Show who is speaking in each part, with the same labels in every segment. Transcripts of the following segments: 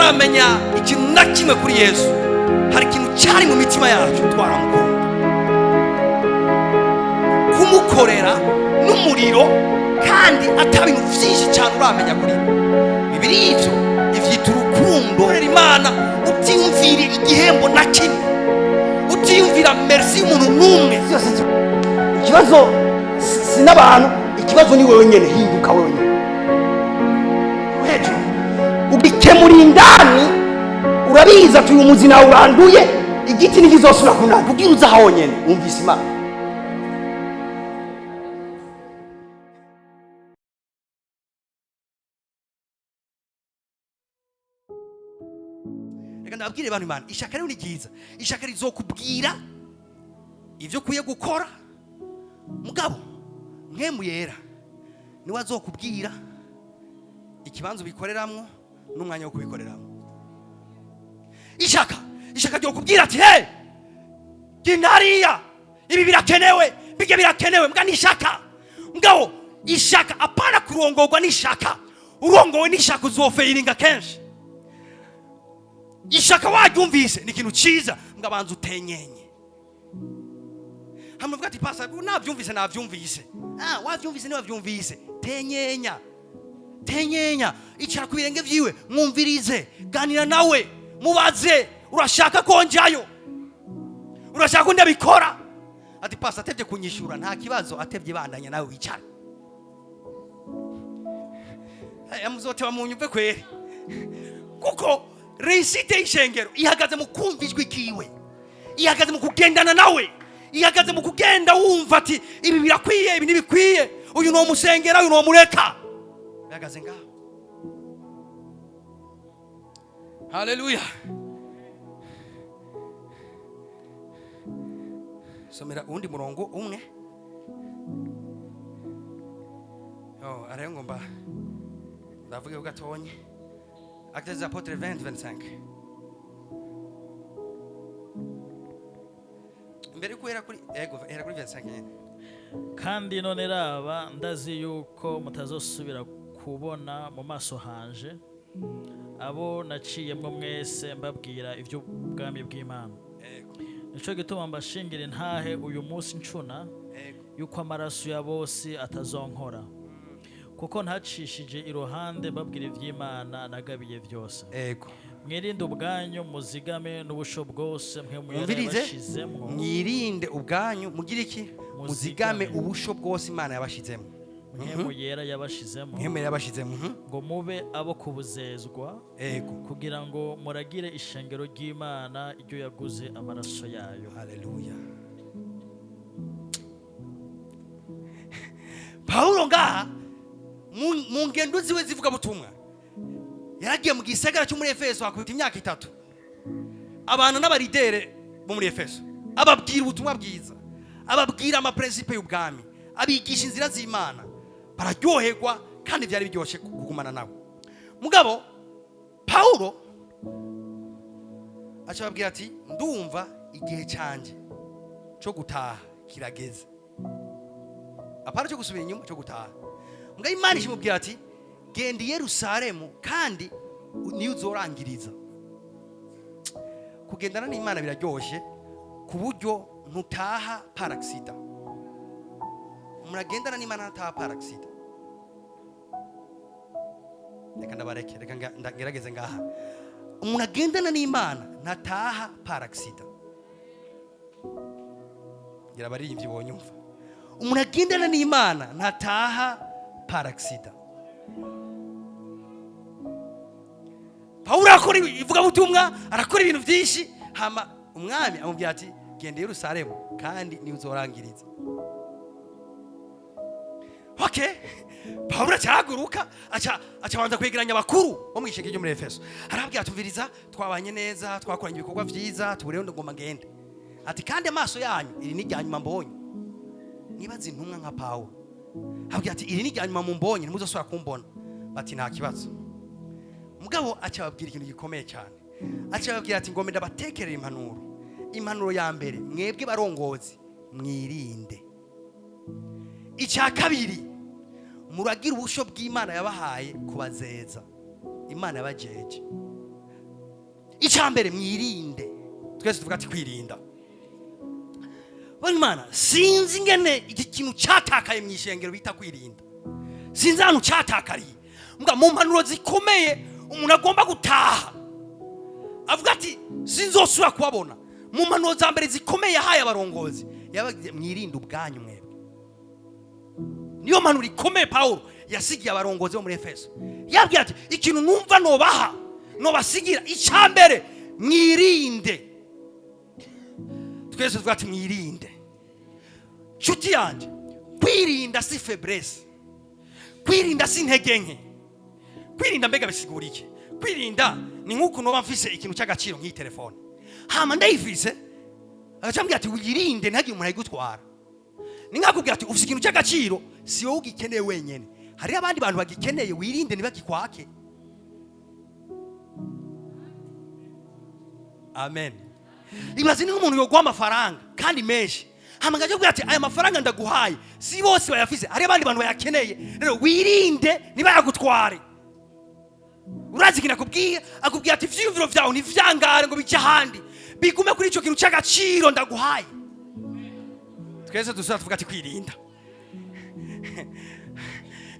Speaker 1: tutaramenya ikintu na kimwe kuri Yesu, hari ikintu cyari mu mitima yacu twaramukunda. Kumukorera n'umuriro kandi atabintu byinshi cyane uramenya kuri Bibiri ivyo ivyita urukundo. Imana utiyumvira igihembo na kimwe, utiyumvira merci y'umuntu n'umwe.
Speaker 2: Ikibazo si n'abantu, ikibazo ni wewe nyene. Hinduka wewe nyene hejuru ubikemura indani. Urabiza ati uyu muzi nawe uranduye, igiti ntikizosubira kunana. Ubwira uza aho nyene wumvise Imana.
Speaker 1: Reka ndabwire abantu Imana, ishaka rero ni ryiza. Ishaka rizokubwira ivyo kuye gukora, mugabo nkemu yera niwe azokubwira ikibanza ubikoreramwo n'umwanya wo kubikoreramwo. Ishaka ryo kubwira ati hey, ginariya ibi birakenewe, bige birakenewe. Mbwa nishaka, mugabo ishaka apana kurongorwa n'ishaka. Urongowe n'ishaka uzofeiringa kenshi. Ishaka waryumvise ni ikintu ciza, mbwa banza utenyenye. Hamwe ati pasa navyumvise wavyumvise ni wavyumvise. Tenyenya icara ku birenge vyiwe, mwumvirize, ganira nawe, mubaze urashaka konjayo, urashaka ko ndabikora. Ati pasa atevye kunyishura nta kibazo, atevye bandanya nawe wicara. Muzote bamunyumve kweri, kuko resite y'ishengero ihagaze mu kumvijwe kiwe, ihagaze mu kugendana nawe, ihagaze mu kugenda wumva ati ibi birakwiye, ibi ntibikwiye, uyu no musengera, uyu no mureka. Ihagaze ngaho. Haleluya. Somera undi murongo umwe. Arayo ngomba ndavuge ugatonye. Actes des Apôtres 20-25. Mbere ko era kuri 25.
Speaker 3: Kandi none raba ndazi yuko mutazosubira kubona mu maso hanje abo naciyemwo mwese mbabwira ivy'ubwami bw'Imana. Nico gituma mbashingira intahe uyu munsi ncuna yuko amaraso ya bose atazonkora, kuko ntacishije iruhande babwira ivy'Imana nagabiye byose. Mwirinde ubwanyu muzigame n'ubusho bwose mwe muyabashizemwo.
Speaker 1: Mwirinde ubwanyu mugira iki? Muzigame ubusho bwose Imana yabashizemwo.
Speaker 3: Mwe yera yabashizemwo.
Speaker 1: Mwe yabashizemwo.
Speaker 3: Ngo mube abo kubuzezwa. Kugira ngo muragire ishengero ry'Imana iryo yaguze amaraso yayo.
Speaker 1: Haleluya. Paulo ngaha mu ngendo ziwe zivuga butumwa yaragiye mu gisagara cyo muri Efeso akubita imyaka 3. Abantu n'abaridere bo muri Efeso ababwira ubutumwa bwiza, ababwira ama principe y'ubwami, abigisha inzira z'Imana, bararyoherwa kandi byari biryoshe kugumana nabo. Mugabo Paulo acababwira ati ndumva igihe canje cyo gutaha kirageze. Apara cyo gusubira inyuma, cyo gutaha. Mbwa Imana ishimubwira ati genda i Yerusalemu kandi niyo uzorangiriza. Kugendana n'Imana biraryoshe ku buryo ntutaha par accident. Muragendana n'Imana ntataha par accident. Reka ndabareke, reka ngerageze ngaha. Umuntu agendana n'Imana ntataha par accident. Ngira baririmbyi bonyumva. Umuntu agendana n'Imana ntataha par accident. Paulo akora ivuga butumwa, arakora ibintu byinshi, hama umwami amubwira ati genda i Yerusalemu kandi niyo uzorangiriza. Okay, Paulo cyaguruka acabanza kwegeranya abakuru bo mwisheke ryo muri Efeso. Arabwira tumviriza, twabanye neza, twakoranye ibikorwa byiza, tubureho ngoma ngende. Ati kandi amaso yanyu iri ni ryanyuma mbonye. Nibaza intumwa nka Paulo. Abwira ati iri ni ryanyuma mumbonye, ntimuzosubira kumbona. Bati nta kibazo. Mugabo acababwira ikintu gikomeye cyane. Acababwira ati ngombe ndabatekerera impanuro. Impanuro ya mbere, mwebwe barongozi mwirinde. Icya kabiri, muragira ubusho bw'Imana yabahaye kubazeza. Imana yabajeje. icambere mwirinde. Twese tuvuga ati kwirinda. Imana sinzi ngene iki kintu cyatakaye mu ishengero bita kwirinda. Sinzi hano cyatakariye. Mbwa mu mpanuro zikomeye umuntu agomba gutaha. Avuga ati sinzosubira kubabona. Mu mpanuro za mbere zikomeye yahaye abarongozi. Yabagize mwirinde ubwanyu mwebwe. Niyo mpanuro ikomeye Paulo yasigiye abarongozi bo muri Efeso. Yabwiye ati ikintu numva nobaha nobasigira icambere mwirinde. Twese tuvuga ati mwirinde. Nshuti yanjye, kwirinda si faiblesse. Kwirinda si intege nke. Kwirinda mbega bisigura iki? Kwirinda ni nk'uko noba mfise ikintu cy'agaciro nk'iyi telefone. Hama ndayifise agacambwira ati wirinde ntagire umuntu ayigutwara. Ni nkakubwira ati ufise ikintu cy'agaciro si wowe ugikeneye wenyene. Hari abandi bantu bagikeneye, wirinde nibagikwake. Amen. Ibaze ni nk'umuntu yogwa amafaranga kandi menshi. Hama ngaje kubwira ati aya mafaranga ndaguhaye si bose bayafise, hari abandi bantu bayakeneye. Rero wirinde niba yagutware. Urazi kina akubwira ati vyumviro vyawe ntivyangare ngo bijya handi. Bigume kuri ico kintu cy'agaciro ndaguhaye. Twese dusaba tuvuga ati kwirinda.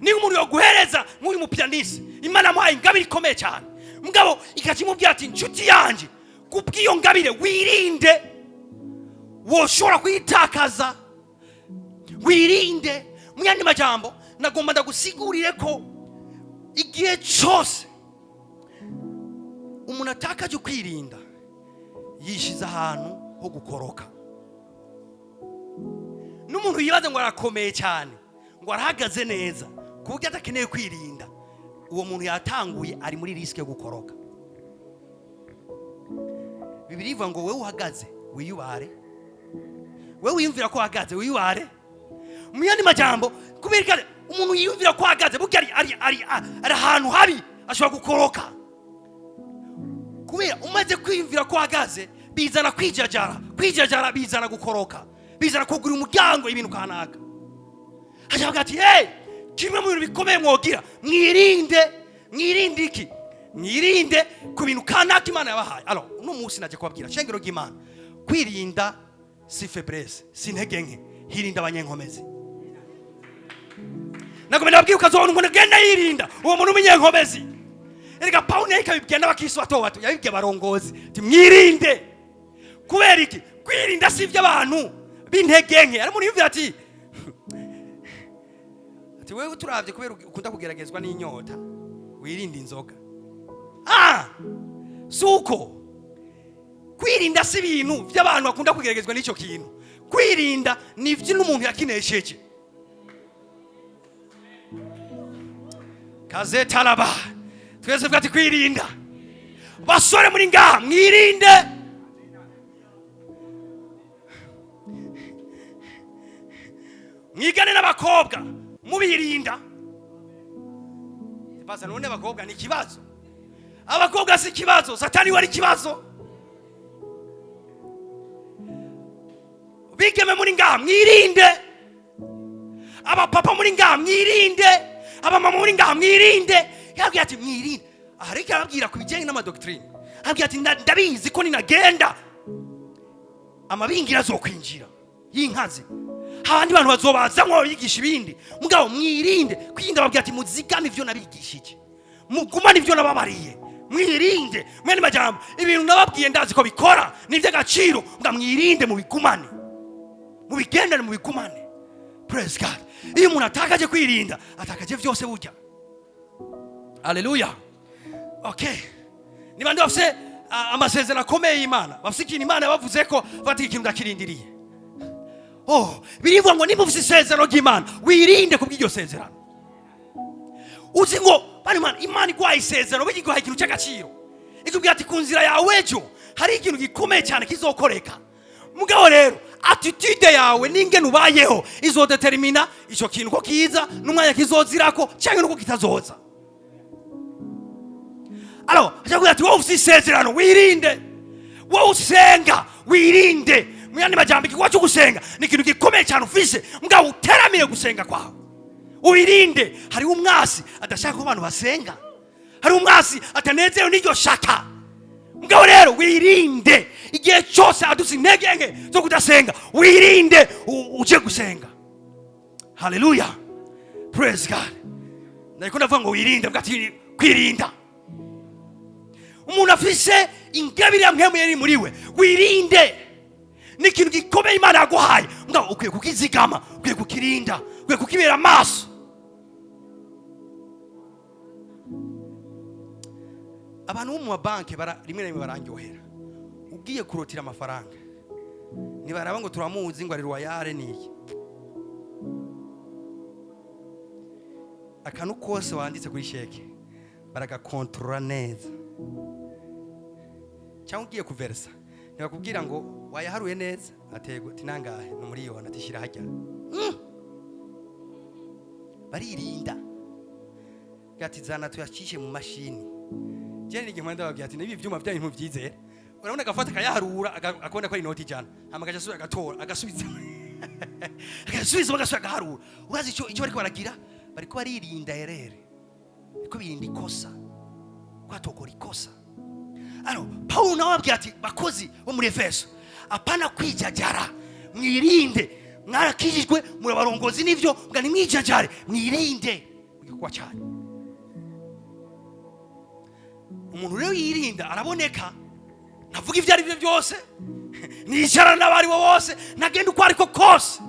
Speaker 1: Ni umuntu yoguhereza nk'uri mu pianiste. Imana muhaye ingabire ikomeye cyane. Mugabo ikakimubwira ati nshuti yanje kubwiyo ngabire wirinde woshobora kuyitakaza. Wirinde. Mu yandi majambo nagomba ndagusigurire ko igihe cyose umuntu atakaje kwirinda yishiza ahantu ho gukoroka. N'umuntu yibaza ngo arakomeye cyane ngo arahagaze neza kuburyo atakeneye kwirinda, uwo muntu yatanguye ari muri risk yo gukoroka. Bibiri ivuga ngo wewe uhagaze wiyubare. Wewe wiyumvira ko uhagaze wiyubare. Mu yandi majambo kubera umuntu yiyumvira ko uhagaze burya ari ahantu habi ashobora gukoroka. Kubera umaze kwiyumvira ko uhagaze bizana kwijajara bizana gukoroka, bizana kugura umuryango ibintu kanaka. Hajaga ati kimwe mu bintu bikomeye mwogira mwirinde iki? Mwirinde ku bintu kanaka Imana yabahaye. Alors uno munsi naje kubabwira shengero ry'Imana, kwirinda si faiblesse, si intege nke, hirinda abanyenkomezi. Nagomba nababwira ukazobona ngo ngenda yirinda uwo muntu umunyenkomezi. Erega Paulo yakabibwira abakristo bato yabibwiye abarongozi ati mwirinde. Kubera iki? Kwirinda si iby'abantu b'intege nke. Ari umuntu yumvira ati wewe turavye kubera ukunda kugeragezwa n'inyota wirinde inzoga. Suko kwirinda si ibintu by'abantu bakunda kugeragezwa n'icyo kintu. Kwirinda ni ivyo n'umuntu yakinesheje. Kaze talaba. Twese bwati kwirinda. Basore muri ngaha mwirinde. Mwigane n'abakobwa mubirinda. Basa none abakobwa ni kibazo. Abakobwa si kibazo, Satani wari kibazo. Bigeme muri ngaha mwirinde. Abapapa muri ngaha mwirinde. Abamama muri ngaha mwirinde. Yabwiye ati mwirinde. Ariko arabwira ku bijyanye n'amadoctrine. Abwiye ati ndabizi ko ninagenda amabingira azokwinjira y'inkazi. Handi bantu bazobaza ngo bigisha ibindi. Mugabo mwirinde. Kwirinda babwiye ati muzigame ivyo nabigishije. Mugumane ivyo nababariye. Mwirinde. Mwene majambo ibintu nababwiye ndazi ko bikora nivyo agaciro. Mbwa mwirinde mu bigumane. Mu bigendane mu bigumane. Praise God. Iyo umuntu atakaje kwirinda atakaje vyose burya. Hallelujah. Okay. Niba ndo bafise amasezerano akomeye y'Imana. Bafise ikintu Imana yabavuze ko bati ikintu ndakirindiriye. Birivuga ngo niba ufise isezerano ry'Imana wirinde kubw'iryo sezerano. Uzi ngo bari Imana igwaye isezerano bigiguhaye ikintu cy'agaciro. Ikubwira ati ku nzira yawe ejo hari ikintu gikomeye cyane kizokoreka. Mugabo rero attitude yawe n'ingene ubayeho izodetermina ico kintu ko kiza n'umwanya kizozirako cyangwa nuko kitazoza. Alors, ajakugira ati wowe ufise isezerano wirinde. Wowe usenga wirinde. Muyandi majambo ikigwa gusenga ni ikintu gikomeye cyane ufise. Mugabo uteramiye gusenga kwawe wirinde. Hari umwasi adashaka ko abantu basenga. Hari umwasi atanezerewe n'iryo shaka. mugabo rero wirinde igihe cyose adusi intege nke zo kudasenga, wirinde uje gusenga. Haleluya, praise God. Nariko ndavuga ngo wirinde, bwati kwirinda. Umuntu afise ingabire yamwemu yari muri we, wirinde. Ni ikintu gikomeye Imana yaguhaye, mugabo ukwiye kukizigama, ukwiye kukirinda, ukwiye kukibera maso. Abantu bo mu mabanki rimwe na rimwe barangyohera. Ugiye kurotira amafaranga, nibaraba ngo turamuzi ngo ari royale niki. Akantu kose wanditse kuri sheke baragakontrola neza. Cyangwa ugiye kuversa, ntibakubwira ngo wayaharuye neza, atego tinangahe no muri yona tishira hajya. Baririnda. Gatizana tuyashishe mu mashini. Jeni ngimwenda babwiye ati nibi byuma byanyu mubyizera. Urabona agafata kayaharura akabona ko ari inoti jana. Amagaje asubira agatora, agasubiza. Agasubiza bagasubira agaharura. Urazi icyo bariko baragira? Bariko baririnda erere. Bariko birinda ikosa. Kwatokora ikosa. Paulo nawe abwiye ati bakozi bo muri Efeso, apana kwijajara, mwirinde. Mwarakijijwe muri abarongozi nivyo, ngani mwijajare, mwirinde. Kwa cyane. Umuntu rero yirinda araboneka, navuga ivyo ari byo byose, nicara n'abari bo bose, nagenda uko ariko kose,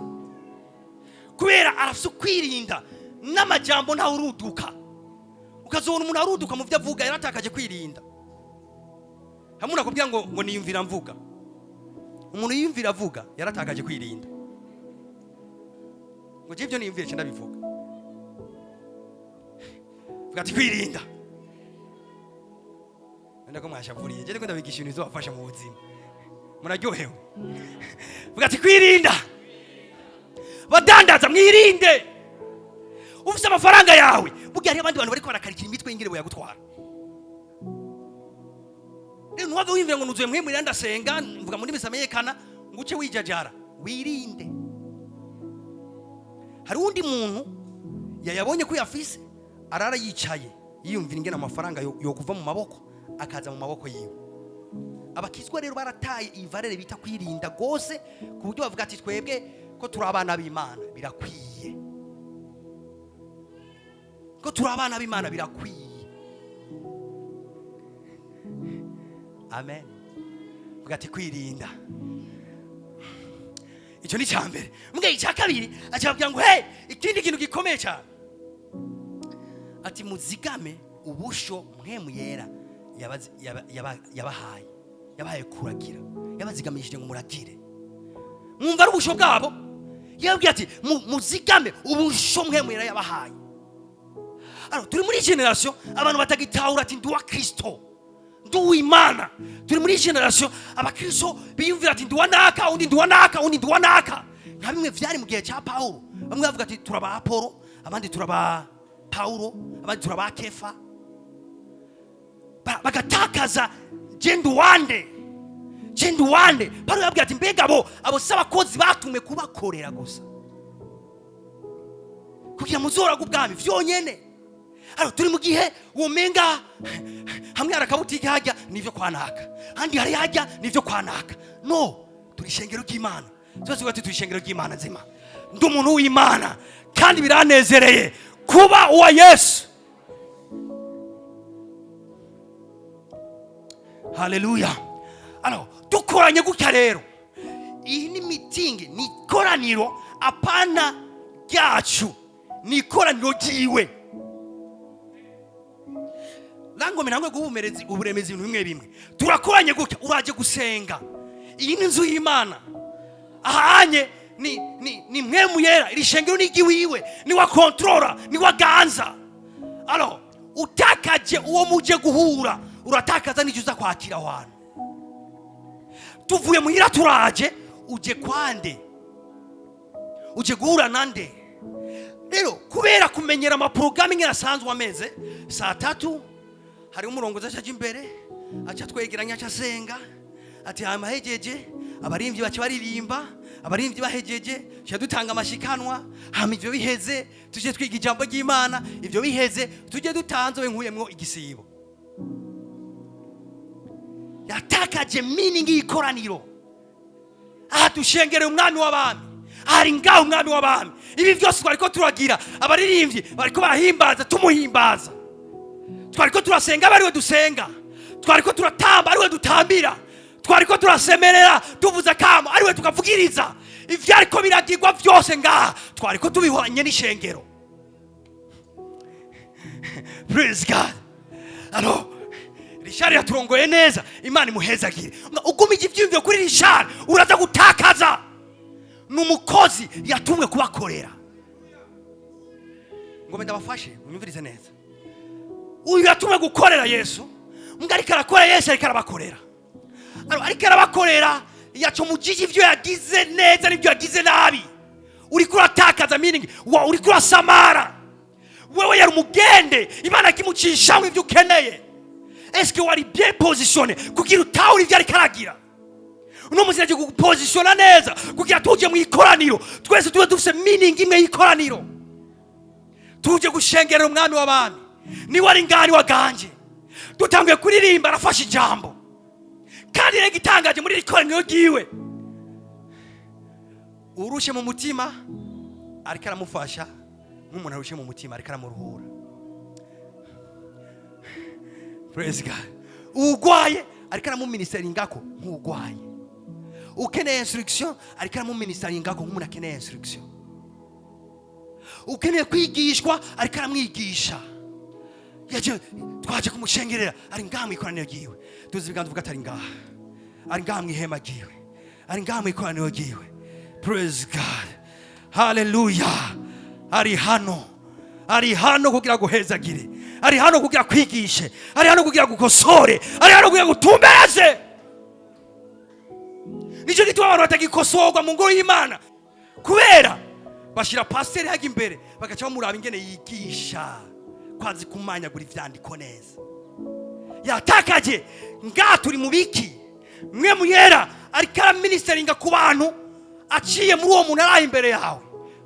Speaker 1: kubera arafise kwirinda n'amajambo nta uruduka. Ukazobona umuntu aruduka mu byo avuga, yaratakaje kwirinda. Hamuna kubwira ngo niyumvira mvuga. Umuntu yiyumvira avuga yaratakaje kwirinda. Ngo je ibyo niyumvire cyenda bivuga. Vuga ati kwirinda. Ndako mwashavuriye. Je ndiko ndabigisha ibintu bizobafasha mu buzima. Muraryohewe. Vuga ati kwirinda. Badandaza mwirinde. Ufise amafaranga yawe, bugiye ari abandi bantu bariko barakarikira imitwe y'ingire bo yagutwara. Rero nuwave wimvira ngo nuzuye mwemwe ndasenga, mvuga muri misamenyekana, nguce wijajara, wirinde. Hari undi muntu yayabonye ko yafise, arara yicaye, yiyumvira ingena amafaranga yo kuva mu maboko akaza mu maboko yiwe. Abakizwa rero barataye ivarere bita kwirinda gose, ku buryo bavuga ati twebwe ko turi abana b'Imana birakwiye. Ko turi abana b'Imana birakwiye. Amen. Vuga ati kwirinda. Icyo ni cyambere. Mbwe icya kabiri acababwira ngo hey, ikindi kintu gikomeye cyane. Ati muzigame ubusho mwemu yera yabahaye. Yabahaye kuragira. Yabazigamishije ngo muragire. Mwumva ari ubusho bwabo? Yabwiye ati muzigame ubusho mwemu yera yabahaye. Turi muri generation abantu batagitahura ati ndi wa Kristo. Imana turi muri generation abakristo biyumvira ati ndi wanaka undi ndi wanaka undi ndi wanaka. Nka bimwe vyari mu gihe cya Paulo, bamwe bavuga ati turaba Apollo, abandi turaba Paulo, abandi turaba Kefa. Bagatakaza jendu wande. Paulo yabwiye ati mbega abo sabakozi batumwe kubakorera gusa, kugira muzora gubwami vyonyene. Turi mu gihe womenga hamwe arakabutike hajya nivyo kwanaka, handi hari hajya nivyo kwanaka. No, turi shengero ry'Imana. Twese turi shengero ry'Imana nzima. Ndi umuntu w'Imana kandi biranezereye kuba uwa Yesu. Haleluya. Dukoranye gutya rero, iyi ni meeting, ni koraniro apana ryacu, ni koraniro ryiwe. Lango minangwe gubumerezi uburemezi ibintu bimwe bimwe. Turakoranye gutya, uraje gusenga. Iyi ni nzu y'Imana. Ahanye ni mwemu yera, iri shengero ni giwiwe, ni wa controller, ni wa ganza. Utakaje uwo muje guhura, uratakaza nijuza kwakira wana. Tuvuye muhira turaje, uje kwande. Uje guhura nande. Rero kubera kumenyera ama programming asanzwe ameze, saa 3 hari umurongozi acaje imbere, aca twegeranya aca senga, ati hamahejeje, abarimvyi bace baririmba, abarimvyi bahejeje, cyo dutanga amashikanwa, hama ivyo biheze, tuje twiga ijambo ry'Imana, ivyo biheze, tuje dutanze we nkuyemwo igisibo. yatakaje meaning y'ikoraniro. Aha dushengereye umwami w'abami, hari ngaho umwami w'abami. Ibi byose twariko turagira, abaririmbyi bariko barahimbaza tumuhimbaza, twariko turasenga bariwe dusenga, twariko turatamba ariwe dutambira, twariko turasemerera tuvuza kamo ariwe tukavugiriza. Ivyo ariko biragirwa byose ngaha twariko tubihwanye n'ishengero. Praise God. Alors Richard yaturongoye neza, Imana imuhezagire. Ugumije ivyumvyo kuri Richard uraza gutakaza. Numukozi yatumwe kubakorera. Ngome ndabafashe unyumvirize neza. Uyu yatumwe gukorera Yesu, ariko arakora Yesu ariko arabakorera. Ariko arabakorera yaco mujiji ivyo yagize neza n'ivyo yagize nabi. Uriko uratakaza meaning, uriko urasamara. Wewe yari umugende, Imana kimucishamwe ivyo ukeneye. Est-ce que wari bien positionné kugira utauri ivyo ariko aragira? Uno muzina cyo kupositiona neza kugira tuje mu ikoraniro, twese tube dufise meaning imwe y'ikoraniro. Tuje gushengerera umwami w'abami. Ni wari ngani waganje. Dutanguye kuririmba arafashe ijambo. Kandi rege itangaje muri ikoraniro giwe. Urushe mu mutima ariko aramufasha, nk'umuntu arushe mu mutima ariko aramuruhura. Praise God. Ugwaye ariko aramuministeringako nk'ugwaye. Ukeneye instruction ariko aramuministeringako nk'umuntu akeneye instruction. Ukeneye kwigishwa ariko aramwigisha. Yaje twaje kumushengerera ari ngaha mu ikoraniro giwe. Tuzi biganza vuga atari ngaha. Ari ngaha mu ihema giwe. Ari ngaha mu ikoraniro giwe. Praise God. Hallelujah. Ari hano kugira guhezagire. Ari hano kugira kwigishe. Ari hano kugira gukosore. Ari hano kugira gutumbereze. Nico gituma abantu batagikosorwa mu ngoro y'Imana. Kubera bashira pasteur hagi imbere bagaca bamuraba ingene yigisha. Kwazi kumanyagura ivyandiko neza. Yatakaje ngaha turi mu biki. Mwe muyera ariko araministeringa ku bantu aciye muri uwo muntu ari imbere yawe.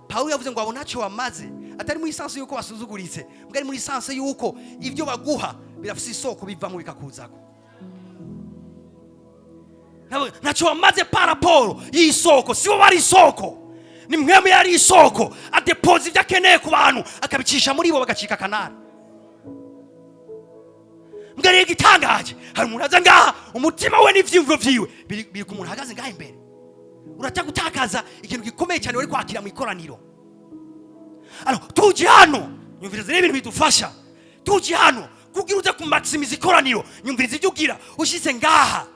Speaker 1: Paulo yavuze ngo abo ntaco wamaze, atari muri sanse yuko basuzuguritse, mbwa ari muri sanse yuko ivyo baguha birafise isoko bivamo bikakuzako. Ntaco wamaze paraporo y'isoko, sibo bari isoko. Ni mwemwe yari isoko, adeposit vyakeneye ku bantu akabicisha muri bo bagacika kanara. Mbwa gitangaje, hari umuntu aza ngaha umutima we n'ivyimvyo vyiwe biri ku muntu hagaze ngaha imbere. Urata gutakaza ikintu gikomeye cyane wari kwakira mu ikoraniro. Alors tuje hano nyumvirize n'ibintu bidufasha. Tuje hano kugira uze kumaximiza ikoraniro, nyumvirize ibyo ugira ushitse ngaha.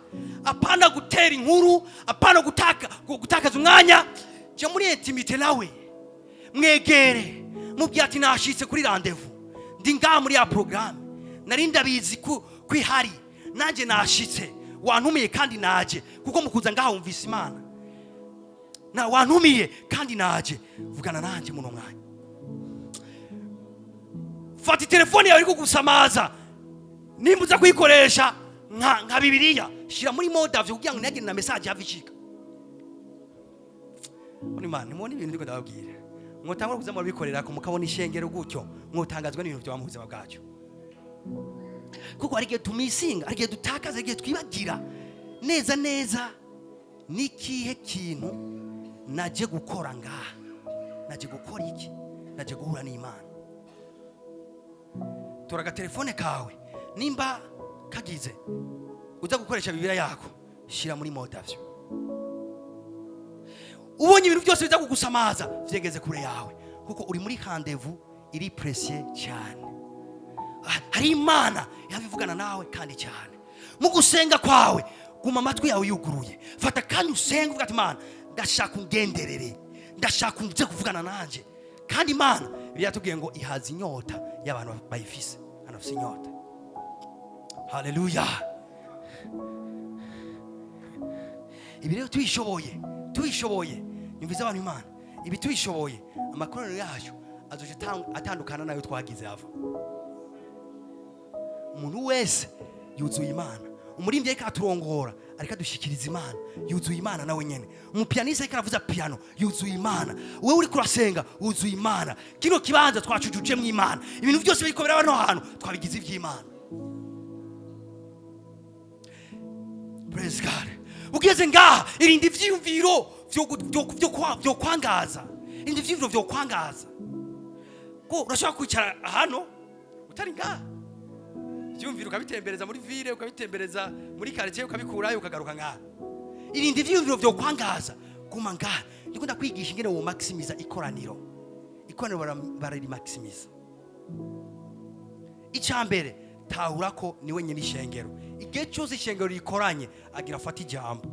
Speaker 1: Apana gutera inkuru, apana gutakaza umwanya. Je muri intimite nawe mwegere mubwira ati nashitse kuri rendez-vous. Ndi ngaha muri ya programme. Nari ndabizi kwihari nanje nashitse. Wantumiye kandi naje kuko mukuza ngaha wumvise Imana. Na wantumiye kandi naje vugana nanje muno mwanya. Fati telefone yawe iri gusamaza. Nimbuza kuyikoresha nka Bibiliya, shira muri mode avyo kugira ngo nagire na message yavishika. Oni man, nimoni ibintu ndiko ndababwira. Mwotangura kuza mu bikorera ko mukabona ishengero gutyo, mwotangazwa n'ibintu byo mu buzima bwacu. Kuko ari gihe tumisinga, ari gihe dutakaza, ari gihe twibagira neza nikihe kintu naje gukora ngaha. Naje gukora iki? Naje guhura n'Imana. Toraga telefone kawe nimba kagize uza gukoresha Bibiliya yako, shira muri mode avyo. Ubonye ibintu byose biza kugusamaza vyegeze kure yawe kuko uri muri rendez-vous iri précieux cyane. Hari Imana yabivugana nawe kandi cyane. Mu gusenga kwawe guma amatwi yawe yuguruye. Fata kandi usenga uvuga ati Imana ndashaka ungenderere, ndashaka unze kuvugana nanje. Kandi Imana yatubwiye ngo ihaza inyota y'abantu bayifise, anafise inyota. Hallelujah. Ibi rero tuyishoboye nyumviza abantu Imana. Ibi tuyishoboye amakoraniro yacu azoje atandukana nayo twagize ava. Umuntu wese yuzuye Imana. Umurimbyi ariko aturongora ariko adushikiriza Imana, yuzuye Imana nawe nyene. Umupianiste ariko aravuza piano, yuzuye Imana. Wewe uri kurasenga, yuzuye Imana. Kino kibanza twacujuje mu Imana. Ibintu byose biriko biraba no hano twabigize ivy'Imana. Praise God. Ugeze ngaha irinde ivyiyumviro vyo kwangaza. Irinde ivyiyumviro vyo kwangaza. Ko urashaka kwicara hano utari ngaha. Ivyiyumviro ukabitembereza muri ville, ukabitembereza muri quartier, ukabikurayo ukagaruka ngaha. Irinde ivyiyumviro vyo kwangaza. Guma ngaha. Ndiko ndakwigisha ingene wo maximiza ikoraniro. Ikoraniro barari maximiza. Icambere tahura ko ni wenyine ishengero. Igihe cyose ishengero rikoranye agira afata ijambo.